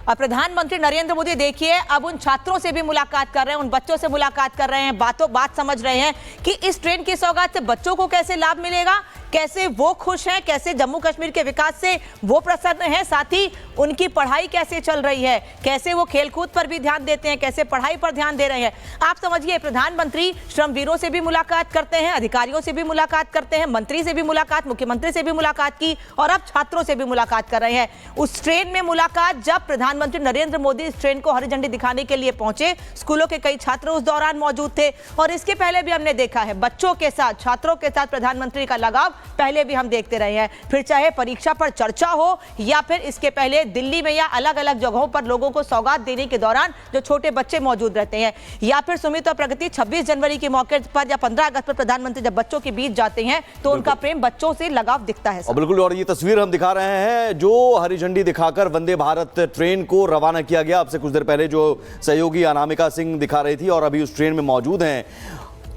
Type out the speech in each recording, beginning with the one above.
और प्रधानमंत्री नरेंद्र मोदी देखिए अब उन छात्रों से भी मुलाकात कर रहे हैं, उन बच्चों से मुलाकात कर रहे हैं, बात समझ रहे हैं कि इस ट्रेन की सौगात से बच्चों को कैसे लाभ मिलेगा, कैसे वो खुश हैं, कैसे जम्मू कश्मीर के विकास से वो प्रसन्न हैं, साथ ही उनकी पढ़ाई कैसे चल रही है, कैसे वो खेलकूद पर भी ध्यान देते हैं, कैसे पढ़ाई पर ध्यान दे रहे हैं। आप समझिए प्रधानमंत्री श्रमवीरों से भी मुलाकात करते हैं, अधिकारियों से भी मुलाकात करते हैं, मंत्री से भी मुलाकात, मुख्यमंत्री से भी मुलाकात की और अब छात्रों से भी मुलाकात कर रहे हैं। उस ट्रेन में मुलाकात जब प्रधानमंत्री नरेंद्र मोदी इस ट्रेन को हरी झंडी दिखाने के लिए पहुंचे, स्कूलों के कई छात्र उस दौरान मौजूद थे और इसके पहले भी हमने देखा है बच्चों के साथ, छात्रों के साथ प्रधानमंत्री का लगाव पहले भी हम देखते रहे हैं। फिर चाहे परीक्षा पर चर्चा हो या फिर इसके पहले दिल्ली में या अलग अलग जगहों पर लोगों को सौगात देने के दौरान जो छोटे बच्चे मौजूद रहते हैं, या फिर सुमित और प्रगति 26 जनवरी के मौके पर या 15 अगस्त पर प्रधानमंत्री जब बच्चों के बीच जाते हैं तो उनका प्रेम बच्चों से लगाव दिखता है। बिल्कुल, और ये तस्वीर हम दिखा रहे हैं जो हरी झंडी दिखाकर वंदे भारत ट्रेन को रवाना किया गया। अब से कुछ देर पहले जो सहयोगी अनामिका सिंह दिखा रही थी और अभी उस ट्रेन में मौजूद हैं,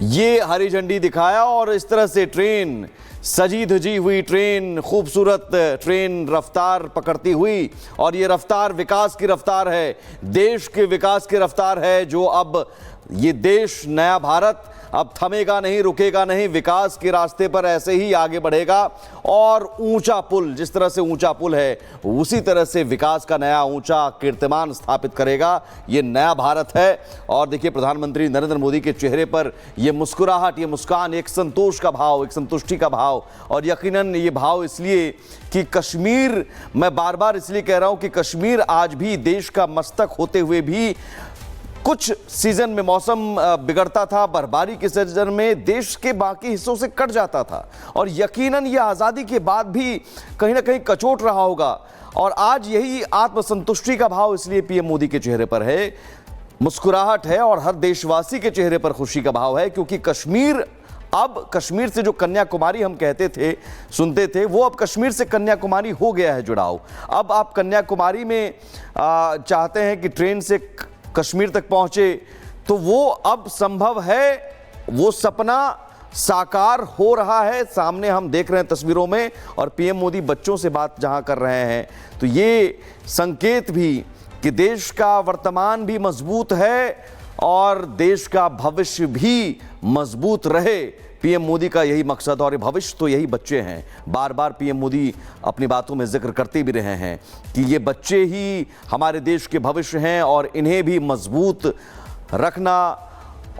ये हरी झंडी दिखाया और इस तरह से ट्रेन सजी धजी हुई ट्रेन, खूबसूरत ट्रेन रफ्तार पकड़ती हुई, और ये रफ्तार विकास की रफ्तार है, देश के विकास की रफ्तार है, जो अब ये देश नया भारत अब थमेगा नहीं, रुकेगा नहीं, विकास के रास्ते पर ऐसे ही आगे बढ़ेगा और ऊंचा पुल, जिस तरह से ऊंचा पुल है उसी तरह से विकास का नया ऊंचा कीर्तिमान स्थापित करेगा। ये नया भारत है और देखिए प्रधानमंत्री नरेंद्र मोदी के चेहरे पर ये मुस्कुराहट, ये मुस्कान, एक संतोष का भाव, एक संतुष्टि का भाव, और यकीनन ये भाव इसलिए कि कश्मीर, मैं बार बार इसलिए कह रहा हूं कि कश्मीर आज भी देश का मस्तक होते हुए भी कुछ सीजन में मौसम बिगड़ता था, बर्फबारी के सीजन में देश के बाकी हिस्सों से कट जाता था और यकीनन यह आज़ादी के बाद भी कहीं ना कहीं कचोट रहा होगा। और आज यही आत्मसंतुष्टि का भाव इसलिए पीएम मोदी के चेहरे पर है, मुस्कुराहट है और हर देशवासी के चेहरे पर खुशी का भाव है, क्योंकि कश्मीर, अब कश्मीर से जो कन्याकुमारी हम कहते थे, सुनते थे, वो अब कश्मीर से कन्याकुमारी हो गया है जुड़ाव। अब आप कन्याकुमारी में चाहते हैं कि ट्रेन से कश्मीर तक पहुंचे तो वो अब संभव है, वो सपना साकार हो रहा है, सामने हम देख रहे हैं तस्वीरों में। और पीएम मोदी बच्चों से बात जहां कर रहे हैं तो ये संकेत भी कि देश का वर्तमान भी मजबूत है और देश का भविष्य भी मजबूत रहे। पीएम मोदी का यही मकसद, और भविष्य तो यही बच्चे हैं। बार बार पीएम मोदी अपनी बातों में जिक्र करते भी रहे हैं कि ये बच्चे ही हमारे देश के भविष्य हैं और इन्हें भी मजबूत रखना।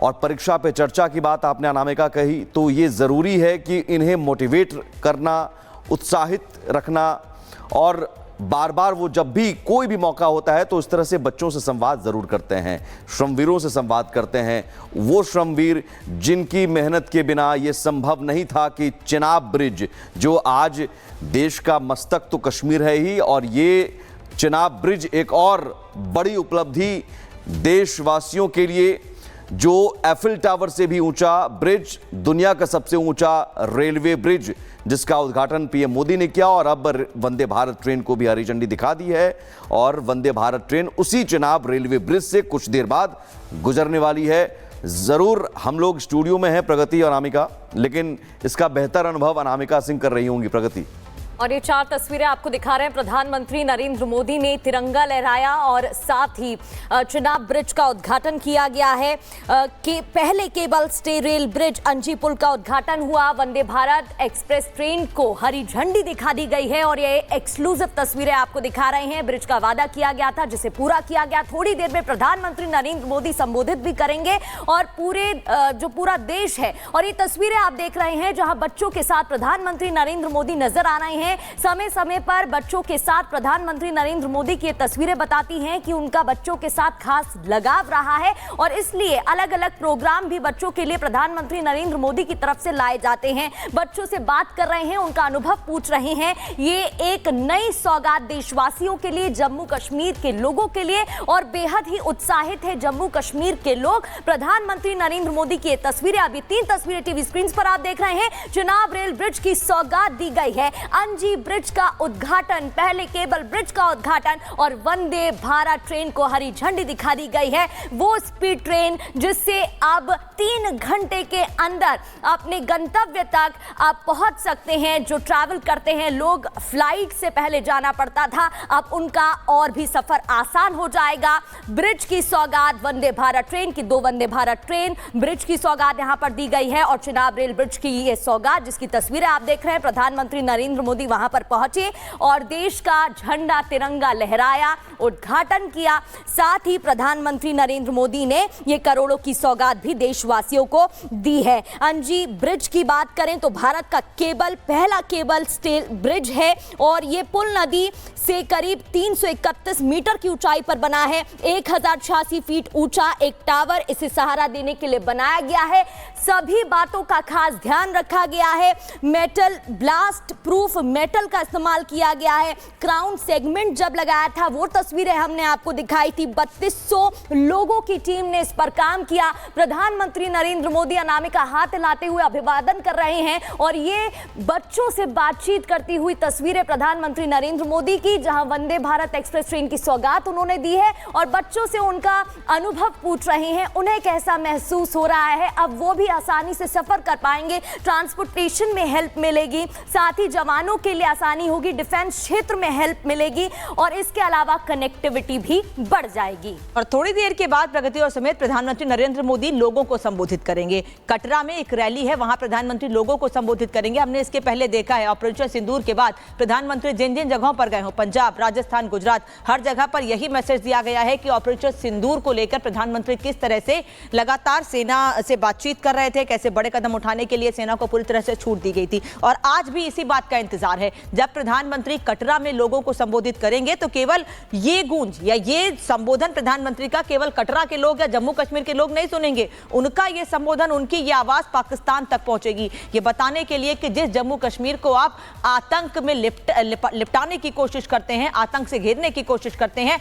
और परीक्षा पे चर्चा की बात आपने अनामिका कही, तो ये ज़रूरी है कि इन्हें मोटिवेट करना, उत्साहित रखना, और बार बार वो जब भी कोई भी मौका होता है तो इस तरह से बच्चों से संवाद ज़रूर करते हैं, श्रमवीरों से संवाद करते हैं। वो श्रमवीर जिनकी मेहनत के बिना ये संभव नहीं था कि चिनाब ब्रिज, जो आज देश का मस्तक तो कश्मीर है ही, और ये चिनाब ब्रिज एक और बड़ी उपलब्धि देशवासियों के लिए, जो एफिल टावर से भी ऊंचा ब्रिज, दुनिया का सबसे ऊंचा रेलवे ब्रिज, जिसका उद्घाटन पीएम मोदी ने किया और अब वंदे भारत ट्रेन को भी हरी झंडी दिखा दी है। और वंदे भारत ट्रेन उसी चिनाब रेलवे ब्रिज से कुछ देर बाद गुजरने वाली है। ज़रूर हम लोग स्टूडियो में हैं प्रगति और अनामिका, लेकिन इसका बेहतर अनुभव अनामिका सिंह कर रही होंगी। प्रगति, और ये 4 तस्वीरें आपको दिखा रहे हैं। प्रधानमंत्री नरेंद्र मोदी ने तिरंगा लहराया और साथ ही चिनाब ब्रिज का उद्घाटन किया गया है। कि पहले केबल स्टे रेल ब्रिज अंजी पुल का उद्घाटन हुआ। वंदे भारत एक्सप्रेस ट्रेन को हरी झंडी दिखा दी गई है और ये एक्सक्लूसिव तस्वीरें आपको दिखा रहे हैं। ब्रिज का वादा किया गया था जिसे पूरा किया गया। थोड़ी देर में प्रधानमंत्री नरेंद्र मोदी संबोधित भी करेंगे और जो पूरा देश है, और ये तस्वीरें आप देख रहे हैं जहां बच्चों के साथ प्रधानमंत्री नरेंद्र मोदी नजर आ रहे हैं। समय समय पर बच्चों के साथ प्रधानमंत्री नरेंद्र मोदी की तस्वीरें बताती हैं कि उनका बच्चों के साथ खास लगाव रहा है और इसलिए अलग अलग प्रोग्राम भी बच्चों के लिए प्रधानमंत्री नरेंद्र मोदी की तरफ से लाए जाते हैं। बच्चों से बात कर रहे हैं, उनका अनुभव पूछ रहे हैं। ये एक नई सौगात देशवासियों के लिए, जम्मू कश्मीर के लोगों के लिए, और बेहद ही उत्साहित है जम्मू कश्मीर के लोग। प्रधानमंत्री नरेंद्र मोदी की तस्वीरें, अभी 3 तस्वीरें टीवी स्क्रीन पर आप देख रहे हैं। चिनाब रेल ब्रिज की सौगात दी गई है। अंजी ब्रिज का उद्घाटन, पहले केबल ब्रिज का उद्घाटन और वंदे भारत ट्रेन को हरी झंडी दिखा दी गई है। वो स्पीड ट्रेन जिससे अब 3 घंटे के अंदर अपने गंतव्य तक आप पहुंच सकते हैं। जो ट्रैवल करते हैं लोग, फ्लाइट से पहले जाना पड़ता था, अब उनका और भी सफर आसान हो जाएगा। ब्रिज की सौगात वंदे भारत ट्रेन की, 2 वंदे भारत ट्रेन ब्रिज की सौगात यहां पर दी गई है और चिनाब रेल ब्रिज की ये सौगात जिसकी तस्वीरें आप देख रहे हैं। प्रधानमंत्री नरेंद्र मोदी वहां पर पहुंचे और देश का झंडा तिरंगा लहराया, उद्घाटन किया। साथ ही प्रधानमंत्री नरेंद्र मोदी ने ये करोड़ों की सौगात भी देशवासियों को दी है। अंजी ब्रिज की बात करें तो भारत का पहला केबल स्टे ब्रिज है और ये पुल नदी से करीब 331 मीटर की ऊंचाई पर बना है। 1086 फीट ऊंचा एक टावर इसे सहारा देने के लिए बनाया गया है। सभी बातों का खास ध्यान रखा गया है। मेटल, ब्लास्ट प्रूफ मेटल का इस्तेमाल किया गया है। क्राउन सेगमेंट जब लगाया था वो तस्वीरें हमने आपको दिखाई थी। 3200 लोगों की टीम ने इस पर काम किया। प्रधानमंत्री नरेंद्र मोदी अनामिका हाथ हिलाते हुए अभिवादन कर रहे हैं और ये बच्चों से बातचीत करती हुई तस्वीरें प्रधानमंत्री नरेंद्र मोदी की, जहां वंदे भारत एक्सप्रेस ट्रेन की सौगात उन्होंने दी है और बच्चों से उनका अनुभव पूछ रहे हैं, उन्हें कैसा महसूस हो रहा है। अब वो भी आसानी से सफर कर पाएंगे, ट्रांसपोर्टेशन में हेल्प मिलेगी, साथ ही जवानों के लिए आसानी होगी, डिफेंस क्षेत्र में हेल्प मिलेगी और इसके अलावा कनेक्टिविटी भी बढ़ जाएगी। और थोड़ी देर के बाद प्रगति और समेत प्रधानमंत्री नरेंद्र मोदी लोगों को संबोधित करेंगे। कटरा में एक रैली है, वहां प्रधानमंत्री लोगों को संबोधित करेंगे। हमने इसके पहले देखा है ऑपरेशन सिंदूर के बाद प्रधानमंत्री जिन जिन जगहों पर गए हो, पंजाब, राजस्थान, गुजरात, हर जगह पर यही मैसेज दिया गया है कि ऑपरेशन सिंदूर को लेकर प्रधानमंत्री किस तरह से लगातार सेना से बातचीत कर रहे थे, कैसे बड़े कदम उठाने के लिए सेना को पूरी तरह से छूट दी गई थी। और आज भी इसी बात का इंतजार है। जब प्रधानमंत्री कटरा में लोगों को संबोधित करेंगे तो केवल ये गूंज या ये संबोधन प्रधानमंत्री का केवल कटरा के लोग या जम्मू कश्मीर के लोग नहीं सुनेंगे। उनका ये संबोधन, उनकी ये आवाज पाकिस्तान तक पहुंचेगी, ये बताने के लिए कि जिस जम्मू कश्मीर को आप आतंक में लिपटाने की कोशिश करते हैं, आतंक से घेरने की कोशिश करते हैं,